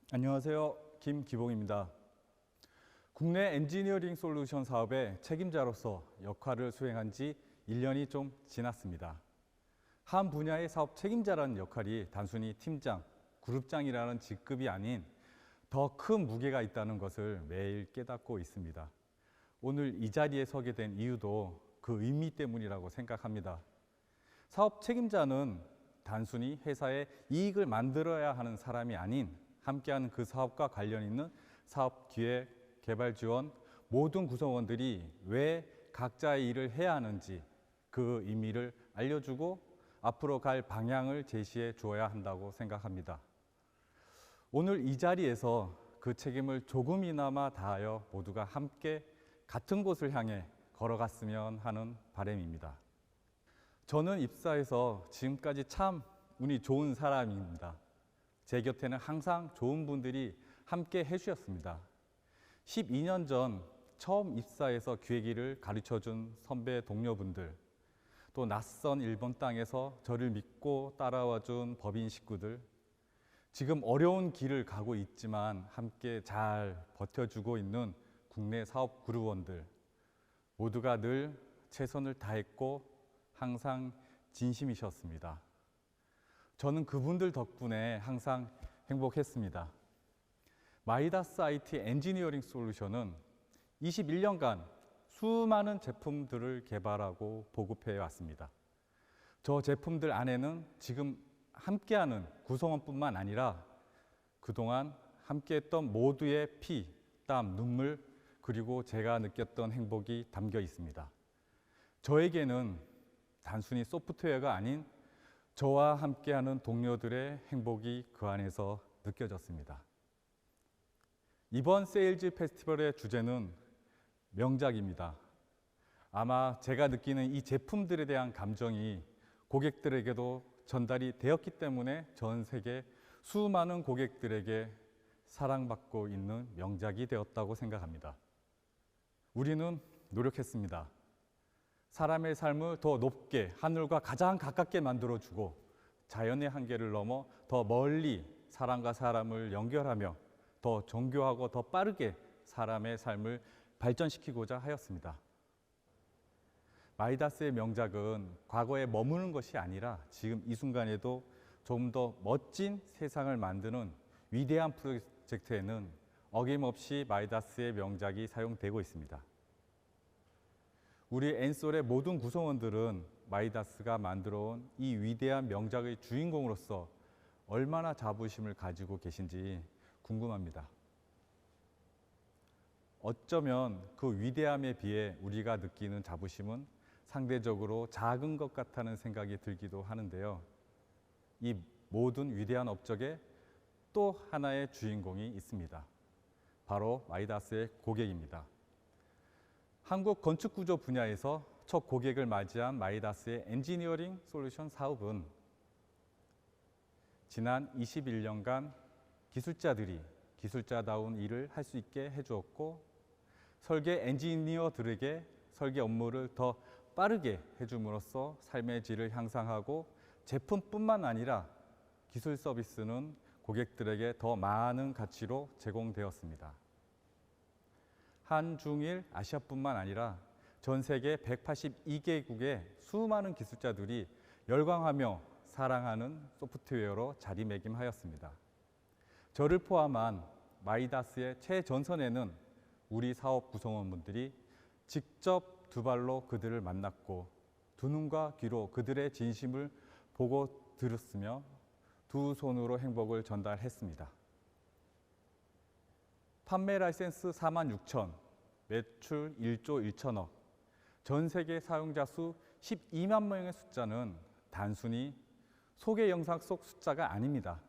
안녕하세요. 김기봉입니다. 국내 엔지니어링 솔루션 사업의 책임자로서 역할을 수행한 지 1년이 좀 지났습니다. 한 분야의 사업 책임자라는 역할이 단순히 팀장, 그룹장이라는 직급이 아닌 더 큰 무게가 있다는 것을 매일 깨닫고 있습니다. 오늘 이 자리에 서게 된 이유도 그 의미 때문이라고 생각합니다. 사업 책임자는 단순히 회사의 이익을 만들어야 하는 사람이 아닌 함께하는 그 사업과 관련 있는 사업 기획, 개발 지원 모든 구성원들이 왜 각자의 일을 해야 하는지 그 의미를 알려주고 앞으로 갈 방향을 제시해 주어야 한다고 생각합니다. 오늘 이 자리에서 그 책임을 조금이나마 다하여 모두가 함께 같은 곳을 향해 걸어갔으면 하는 바람입니다. 저는 입사해서 지금까지 참 운이 좋은 사람입니다. 제 곁에는 항상 좋은 분들이 함께 해주셨습니다. 12년 전 처음 입사해서 기획일을 가르쳐준 선배 동료분들, 또 낯선 일본 땅에서 저를 믿고 따라와준 법인 식구들, 지금 어려운 길을 가고 있지만 함께 잘 버텨주고 있는 국내 사업 그룹원들, 모두가 늘 최선을 다했고 항상 진심이셨습니다. 저는 그분들 덕분에 항상 행복했습니다. 마이다스 IT 엔지니어링 솔루션은 21년간 수많은 제품들을 개발하고 보급해 왔습니다. 저 제품들 안에는 지금 함께하는 구성원뿐만 아니라 그동안 함께했던 모두의 피, 땀, 눈물 그리고 제가 느꼈던 행복이 담겨 있습니다. 저에게는 단순히 소프트웨어가 아닌 저와 함께하는 동료들의 행복이 그 안에서 느껴졌습니다. 이번 세일즈 페스티벌의 주제는 명작입니다. 아마 제가 느끼는 이 제품들에 대한 감정이 고객들에게도 전달이 되었기 때문에 전 세계 수많은 고객들에게 사랑받고 있는 명작이 되었다고 생각합니다. 우리는 노력했습니다. 사람의 삶을 더 높게 하늘과 가장 가깝게 만들어주고 자연의 한계를 넘어 더 멀리 사람과 사람을 연결하며 더 정교하고 더 빠르게 사람의 삶을 발전시키고자 하였습니다. 마이다스의 명작은 과거에 머무는 것이 아니라 지금 이 순간에도 좀 더 멋진 세상을 만드는 위대한 프로젝트에는 어김없이 마이다스의 명작이 사용되고 있습니다. 우리 엔솔의 모든 구성원들은 마이다스가 만들어온 이 위대한 명작의 주인공으로서 얼마나 자부심을 가지고 계신지 궁금합니다. 어쩌면 그 위대함에 비해 우리가 느끼는 자부심은 상대적으로 작은 것 같다는 생각이 들기도 하는데요. 이 모든 위대한 업적에 또 하나의 주인공이 있습니다. 바로 마이다스의 고객입니다. 한국 건축구조 분야에서 첫 고객을 맞이한 마이다스의 엔지니어링 솔루션 사업은 지난 21년간 기술자들이 기술자다운 일을 할 수 있게 해주었고 설계 엔지니어들에게 설계 업무를 더 빠르게 해줌으로써 삶의 질을 향상하고 제품뿐만 아니라 기술 서비스는 고객들에게 더 많은 가치로 제공되었습니다. 한중일 아시아뿐만 아니라 전 세계 182개국의 수많은 기술자들이 열광하며 사랑하는 소프트웨어로 자리매김하였습니다. 저를 포함한 마이다스의 최전선에는 우리 사업 구성원분들이 직접 두 발로 그들을 만났고 두 눈과 귀로 그들의 진심을 보고 들었으며 두 손으로 행복을 전달했습니다. 판매 라이센스 46,000, 매출 1조 1천억, 전 세계 사용자 수 12만 명의 숫자는 단순히 소개 영상 속 숫자가 아닙니다.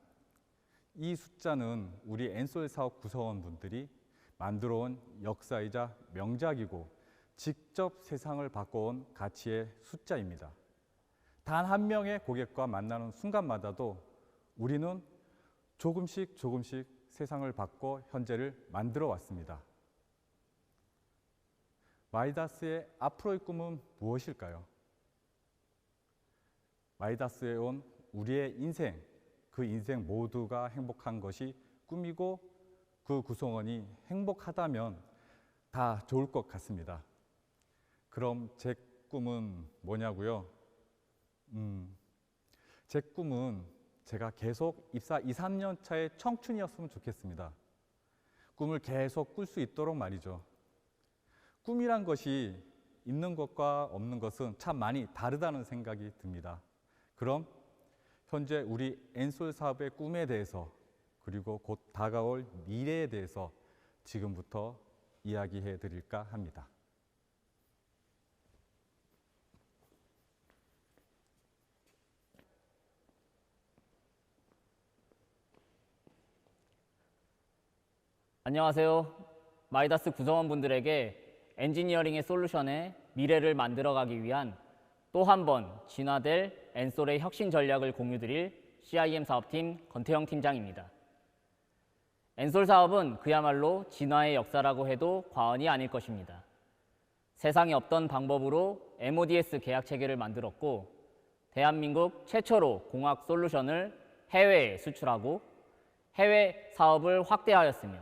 이 숫자는 우리 엔솔 사업 구성원분들이 만들어온 역사이자 명작이고 직접 세상을 바꿔온 가치의 숫자입니다. 단 한 명의 고객과 만나는 순간마다도 우리는 조금씩 세상을 바꿔 현재를 만들어 왔습니다. 마이다스의 앞으로의 꿈은 무엇일까요? 마이다스에 온 우리의 인생, 그 인생 모두가 행복한 것이 꿈이고 그 구성원이 행복하다면 다 좋을 것 같습니다. 그럼 제 꿈은 뭐냐고요? 제 꿈은 제가 계속 입사 2, 3년 차의 청춘이었으면 좋겠습니다. 꿈을 계속 꿀 수 있도록 말이죠. 꿈이란 것이 있는 것과 없는 것은 참 많이 다르다는 생각이 듭니다. 그럼 현재 우리 엔솔 사업의 꿈에 대해서 그리고 곧 다가올 미래에 대해서 지금부터 이야기해 드릴까 합니다. 안녕하세요. 마이다스 구성원분들에게 엔지니어링의 솔루션의 미래를 만들어가기 위한 또 한 번 진화될 엔솔의 혁신 전략을 공유드릴 CIM 사업팀 권태영 팀장입니다. 엔솔 사업은 그야말로 진화의 역사라고 해도 과언이 아닐 것입니다. 세상에 없던 방법으로 MODS 계약 체계를 만들었고 대한민국 최초로 공학 솔루션을 해외에 수출하고 해외 사업을 확대하였으며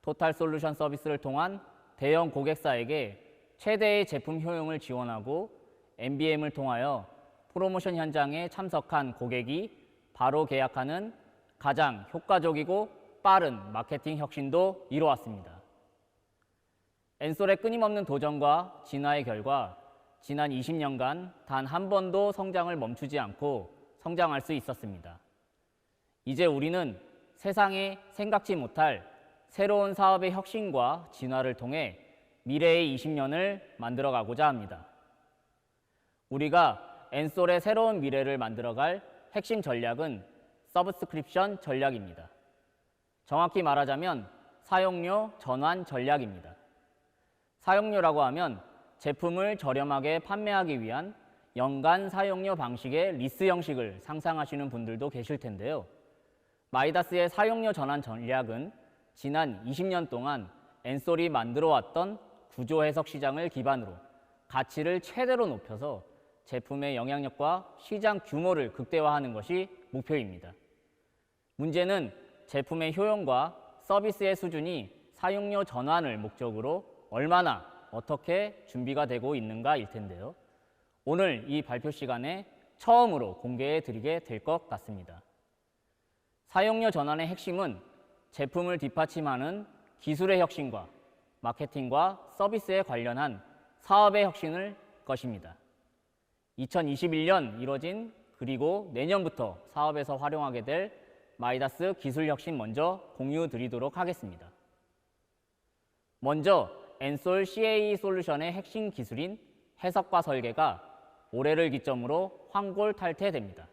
토탈 솔루션 서비스를 통한 대형 고객사에게 최대의 제품 효용을 지원하고 MBM을 통하여 프로모션 현장에 참석한 고객이 바로 계약하는 가장 효과적이고 빠른 마케팅 혁신도 이루었습니다. 엔솔의 끊임없는 도전과 진화의 결과 지난 20년간 단 한 번도 성장을 멈추지 않고 성장할 수 있었습니다. 이제 우리는 세상에 생각지 못할 새로운 사업의 혁신과 진화를 통해 미래의 20년을 만들어가고자 합니다. 우리가 엔솔의 새로운 미래를 만들어갈 핵심 전략은 서브스크립션 전략입니다. 정확히 말하자면 사용료 전환 전략입니다. 사용료라고 하면 제품을 저렴하게 판매하기 위한 연간 사용료 방식의 리스 형식을 상상하시는 분들도 계실 텐데요. 마이다스의 사용료 전환 전략은 지난 20년 동안 엔솔이 만들어왔던 구조 해석 시장을 기반으로 가치를 최대로 높여서 제품의 영향력과 시장 규모를 극대화하는 것이 목표입니다. 문제는 제품의 효용과 서비스의 수준이 사용료 전환을 목적으로 얼마나 어떻게 준비가 되고 있는가일 텐데요. 오늘 이 발표 시간에 처음으로 공개해 드리게 될 것 같습니다. 사용료 전환의 핵심은 제품을 뒷받침하는 기술의 혁신과 마케팅과 서비스에 관련한 사업의 혁신을 것입니다. 2021년 이뤄진 그리고 내년부터 사업에서 활용하게 될 마이다스 기술 혁신 먼저 공유 드리도록 하겠습니다. 먼저 엔솔 CAE 솔루션의 핵심 기술인 해석과 설계가 올해를 기점으로 황골 탈퇴됩니다.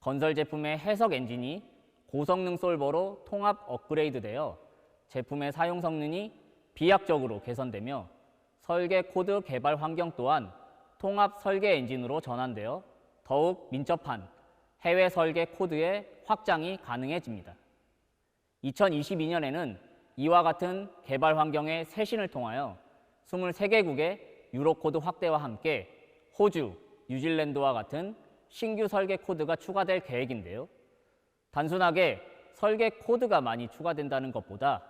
건설 제품의 해석 엔진이 고성능 솔버로 통합 업그레이드되어 제품의 사용 성능이 비약적으로 개선되며 설계 코드 개발 환경 또한 통합 설계 엔진으로 전환되어 더욱 민첩한 해외 설계 코드의 확장이 가능해집니다. 2022년에는 이와 같은 개발 환경의 쇄신을 통하여 23개국의 유로 코드 확대와 함께 호주, 뉴질랜드와 같은 신규 설계 코드가 추가될 계획인데요. 단순하게 설계 코드가 많이 추가된다는 것보다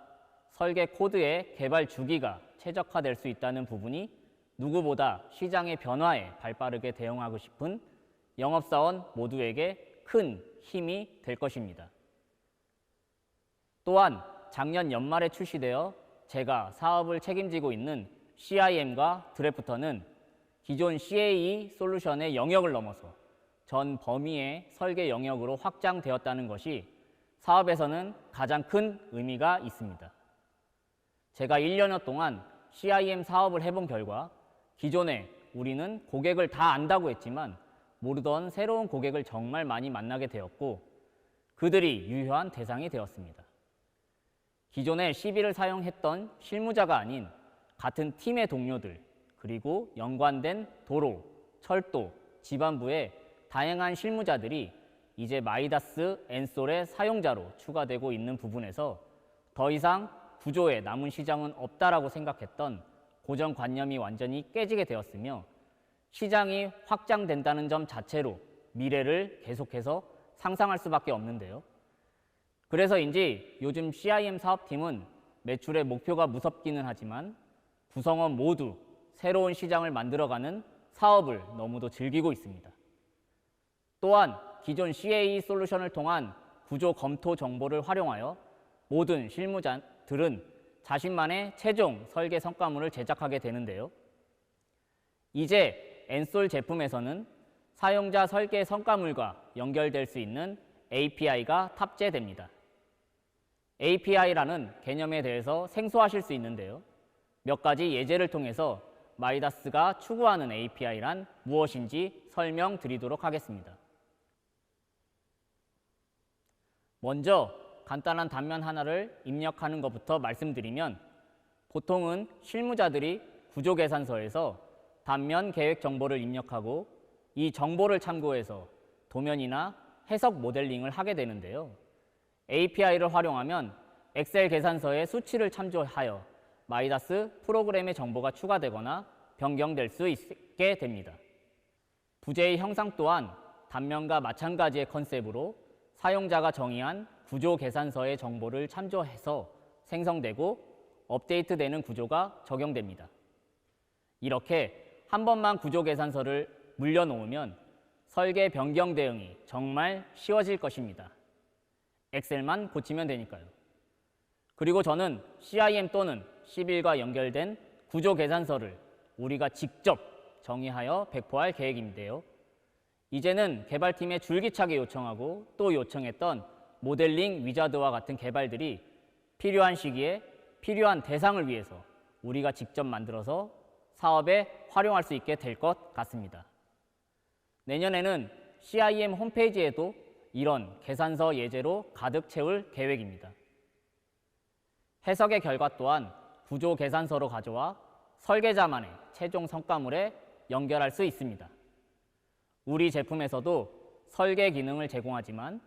설계 코드의 개발 주기가 최적화될 수 있다는 부분이 누구보다 시장의 변화에 발빠르게 대응하고 싶은 영업사원 모두에게 큰 힘이 될 것입니다. 또한 작년 연말에 출시되어 제가 사업을 책임지고 있는 CIM과 드래프터는 기존 CAE 솔루션의 영역을 넘어서 전 범위의 설계 영역으로 확장되었다는 것이 사업에서는 가장 큰 의미가 있습니다. 제가 1년여 동안 CIM 사업을 해본 결과 기존에 우리는 고객을 다 안다고 했지만 모르던 새로운 고객을 정말 많이 만나게 되었고 그들이 유효한 대상이 되었습니다. 기존에 CB를 사용했던 실무자가 아닌 같은 팀의 동료들 그리고 연관된 도로, 철도, 지반부의 다양한 실무자들이 이제 마이다스 엔솔의 사용자로 추가되고 있는 부분에서 더 이상 구조에 남은 시장은 없다라고 생각했던 고정관념이 완전히 깨지게 되었으며 시장이 확장된다는 점 자체로 미래를 계속해서 상상할 수밖에 없는데요. 그래서인지 요즘 CIM 사업팀은 매출의 목표가 무섭기는 하지만 구성원 모두 새로운 시장을 만들어가는 사업을 너무도 즐기고 있습니다. 또한 기존 CAE 솔루션을 통한 구조 검토 정보를 활용하여 모든 실무자들은 자신만의 최종 설계 성과물을 제작하게 되는데요. 이제 엔솔 제품에서는 사용자 설계 성과물과 연결될 수 있는 API가 탑재됩니다. API라는 개념에 대해서 생소하실 수 있는데요. 몇 가지 예제를 통해서 마이다스가 추구하는 API란 무엇인지 설명드리도록 하겠습니다. 먼저 간단한 단면 하나를 입력하는 것부터 말씀드리면 보통은 실무자들이 구조계산서에서 단면 계획 정보를 입력하고 이 정보를 참고해서 도면이나 해석 모델링을 하게 되는데요. API를 활용하면 엑셀 계산서의 수치를 참조하여 마이다스 프로그램의 정보가 추가되거나 변경될 수 있게 됩니다. 부재의 형상 또한 단면과 마찬가지의 컨셉으로 사용자가 정의한 구조 계산서의 정보를 참조해서 생성되고 업데이트되는 구조가 적용됩니다. 이렇게 한 번만 구조 계산서를 물려놓으면 설계 변경 대응이 정말 쉬워질 것입니다. 엑셀만 고치면 되니까요. 그리고 저는 CIM 또는 11과 연결된 구조 계산서를 우리가 직접 정의하여 배포할 계획인데요. 이제는 개발팀에 줄기차게 요청하고 또 요청했던 모델링 위자드와 같은 개발들이 필요한 시기에 필요한 대상을 위해서 우리가 직접 만들어서 사업에 활용할 수 있게 될 것 같습니다. 내년에는 CIM 홈페이지에도 이런 계산서 예제로 가득 채울 계획입니다. 해석의 결과 또한 구조 계산서로 가져와 설계자만의 최종 성과물에 연결할 수 있습니다. 우리 제품에서도 설계 기능을 제공하지만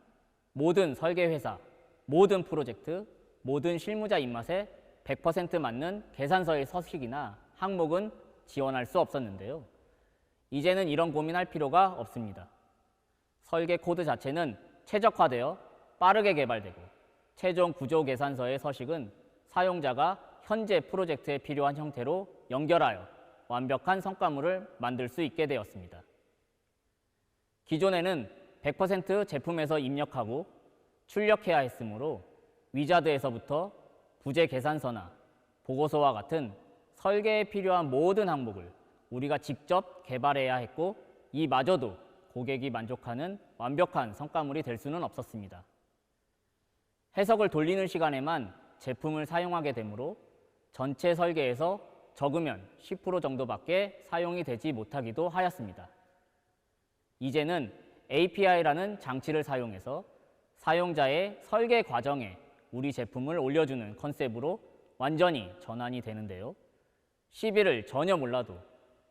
모든 설계회사, 모든 프로젝트, 모든 실무자 입맛에 100% 맞는 계산서의 서식이나 항목은 지원할 수 없었는데요. 이제는 이런 고민할 필요가 없습니다. 설계 코드 자체는 최적화되어 빠르게 개발되고 최종 구조 계산서의 서식은 사용자가 현재 프로젝트에 필요한 형태로 연결하여 완벽한 성과물을 만들 수 있게 되었습니다. 기존에는 100% 제품에서 입력하고 출력해야 했으므로 위자드에서부터 부재 계산서나 보고서와 같은 설계에 필요한 모든 항목을 우리가 직접 개발해야 했고 이마저도 고객이 만족하는 완벽한 성과물이 될 수는 없었습니다. 해석을 돌리는 시간에만 제품을 사용하게 되므로 전체 설계에서 적으면 10% 정도밖에 사용이 되지 못하기도 하였습니다. 이제는 API라는 장치를 사용해서 사용자의 설계 과정에 우리 제품을 올려주는 컨셉으로 완전히 전환이 되는데요. 11을 전혀 몰라도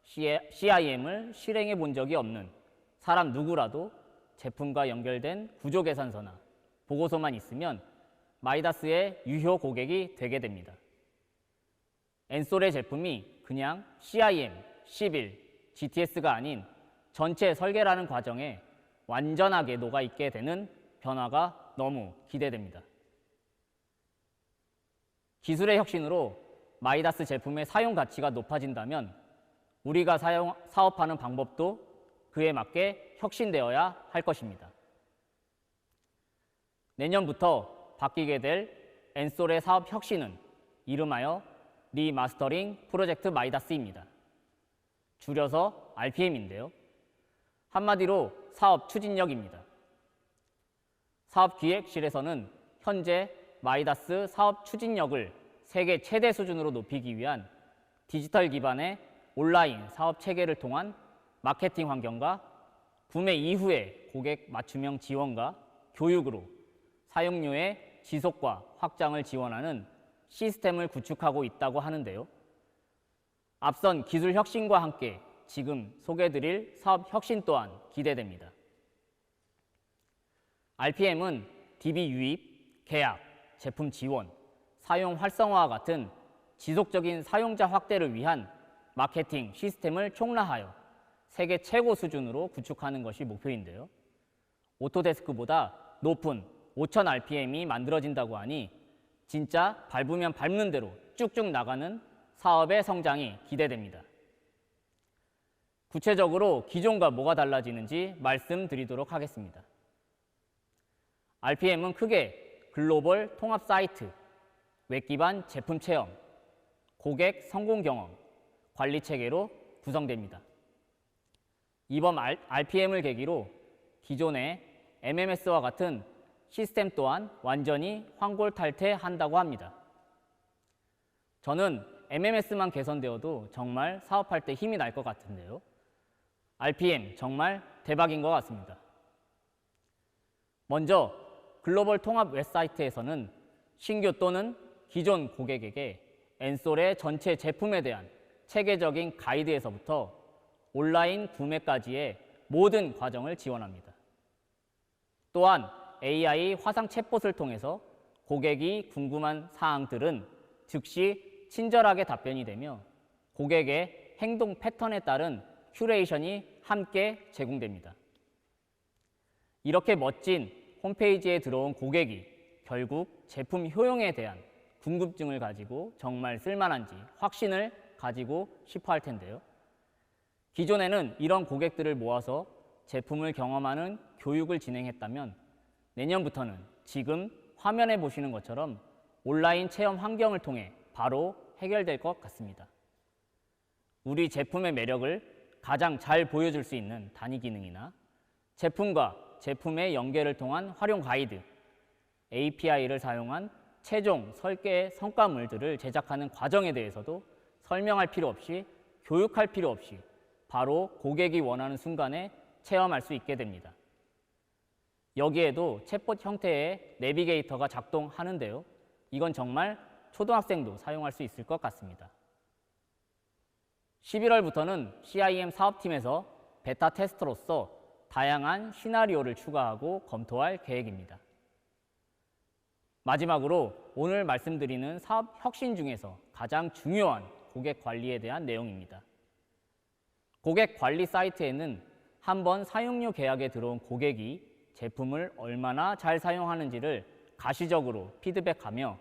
CIM을 실행해 본 적이 없는 사람 누구라도 제품과 연결된 구조 계산서나 보고서만 있으면 마이다스의 유효 고객이 되게 됩니다. 엔솔의 제품이 그냥 CIM, 11, GTS가 아닌 전체 설계라는 과정에 완전하게 녹아있게 되는 변화가 너무 기대됩니다. 기술의 혁신으로 마이다스 제품의 사용 가치가 높아진다면 우리가 사업하는 방법도 그에 맞게 혁신되어야 할 것입니다. 내년부터 바뀌게 될 엔솔의 사업 혁신은 이름하여 리마스터링 프로젝트 마이다스입니다. 줄여서 RPM인데요. 한마디로 사업 추진력입니다. 사업기획실에서는 현재 마이다스 사업 추진력을 세계 최대 수준으로 높이기 위한 디지털 기반의 온라인 사업 체계를 통한 마케팅 환경과 구매 이후의 고객 맞춤형 지원과 교육으로 사용료의 지속과 확장을 지원하는 시스템을 구축하고 있다고 하는데요. 앞선 기술 혁신과 함께 지금 소개해드릴 사업 혁신 또한 기대됩니다. RPM은 DB 유입, 계약, 제품 지원, 사용 활성화와 같은 지속적인 사용자 확대를 위한 마케팅 시스템을 총괄하여 세계 최고 수준으로 구축하는 것이 목표인데요. 오토데스크보다 높은 5000rpm이 만들어진다고 하니 진짜 밟으면 밟는 대로 쭉쭉 나가는 사업의 성장이 기대됩니다. 구체적으로 기존과 뭐가 달라지는지 말씀드리도록 하겠습니다. RPM은 크게 글로벌 통합 사이트, 웹 기반 제품 체험, 고객 성공 경험, 관리 체계로 구성됩니다. 이번 RPM을 계기로 기존의 MMS와 같은 시스템 또한 완전히 환골탈태한다고 합니다. 저는 MMS만 개선되어도 정말 사업할 때 힘이 날 것 같은데요. RPM 정말 대박인 것 같습니다. 먼저 글로벌 통합 웹사이트에서는 신규 또는 기존 고객에게 엔솔의 전체 제품에 대한 체계적인 가이드에서부터 온라인 구매까지의 모든 과정을 지원합니다. 또한 AI 화상 챗봇을 통해서 고객이 궁금한 사항들은 즉시 친절하게 답변이 되며 고객의 행동 패턴에 따른 큐레이션이 함께 제공됩니다. 이렇게 멋진 홈페이지에 들어온 고객이 결국 제품 효용에 대한 궁금증을 가지고 정말 쓸만한지 확신을 가지고 싶어 할 텐데요. 기존에는 이런 고객들을 모아서 제품을 경험하는 교육을 진행했다면 내년부터는 지금 화면에 보시는 것처럼 온라인 체험 환경을 통해 바로 해결될 것 같습니다. 우리 제품의 매력을 가장 잘 보여줄 수 있는 단위 기능이나 제품과 제품의 연계를 통한 활용 가이드, API를 사용한 최종 설계 성과물들을 제작하는 과정에 대해서도 설명할 필요 없이 교육할 필요 없이 바로 고객이 원하는 순간에 체험할 수 있게 됩니다. 여기에도 챗봇 형태의 내비게이터가 작동하는데요. 이건 정말 초등학생도 사용할 수 있을 것 같습니다. 11월부터는 CIM 사업팀에서 베타 테스터로서 다양한 시나리오를 추가하고 검토할 계획입니다. 마지막으로 오늘 말씀드리는 사업 혁신 중에서 가장 중요한 고객 관리에 대한 내용입니다. 고객 관리 사이트에는 한번 사용료 계약에 들어온 고객이 제품을 얼마나 잘 사용하는지를 가시적으로 피드백하며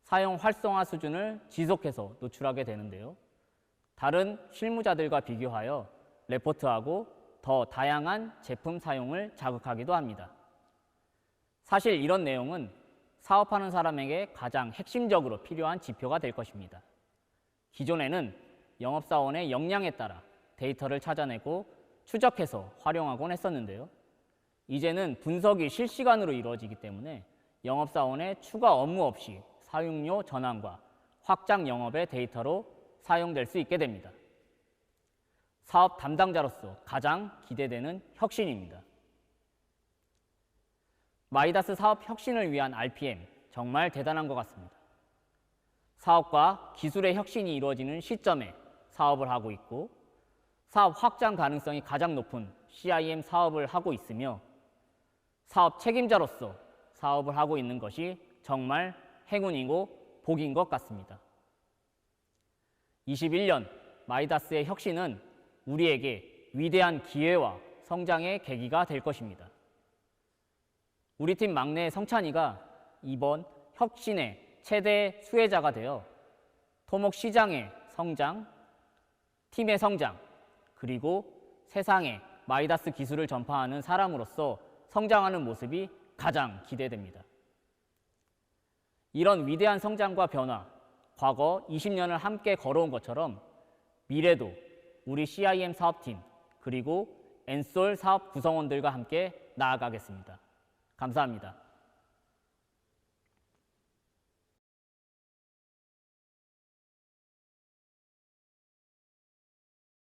사용 활성화 수준을 지속해서 노출하게 되는데요. 다른 실무자들과 비교하여 레포트하고 더 다양한 제품 사용을 자극하기도 합니다. 사실 이런 내용은 사업하는 사람에게 가장 핵심적으로 필요한 지표가 될 것입니다. 기존에는 영업사원의 역량에 따라 데이터를 찾아내고 추적해서 활용하곤 했었는데요. 이제는 분석이 실시간으로 이루어지기 때문에 영업사원의 추가 업무 없이 사용료 전환과 확장 영업의 데이터로 사용될 수 있게 됩니다. 사업 담당자로서 가장 기대되는 혁신입니다. 마이다스 사업 혁신을 위한 RPM 정말 대단한 것 같습니다. 사업과 기술의 혁신이 이루어지는 시점에 사업을 하고 있고 사업 확장 가능성이 가장 높은 CIM 사업을 하고 있으며 사업 책임자로서 사업을 하고 있는 것이 정말 행운이고 복인 것 같습니다. 21년 마이다스의 혁신은 우리에게 위대한 기회와 성장의 계기가 될 것입니다. 우리 팀 막내 성찬이가 이번 혁신의 최대 수혜자가 되어 토목 시장의 성장, 팀의 성장, 그리고 세상에 마이다스 기술을 전파하는 사람으로서 성장하는 모습이 가장 기대됩니다. 이런 위대한 성장과 변화, 과거 20년을 함께 걸어온 것처럼 미래도 우리 CIM 사업팀 그리고 엔솔 사업 구성원들과 함께 나아가겠습니다. 감사합니다.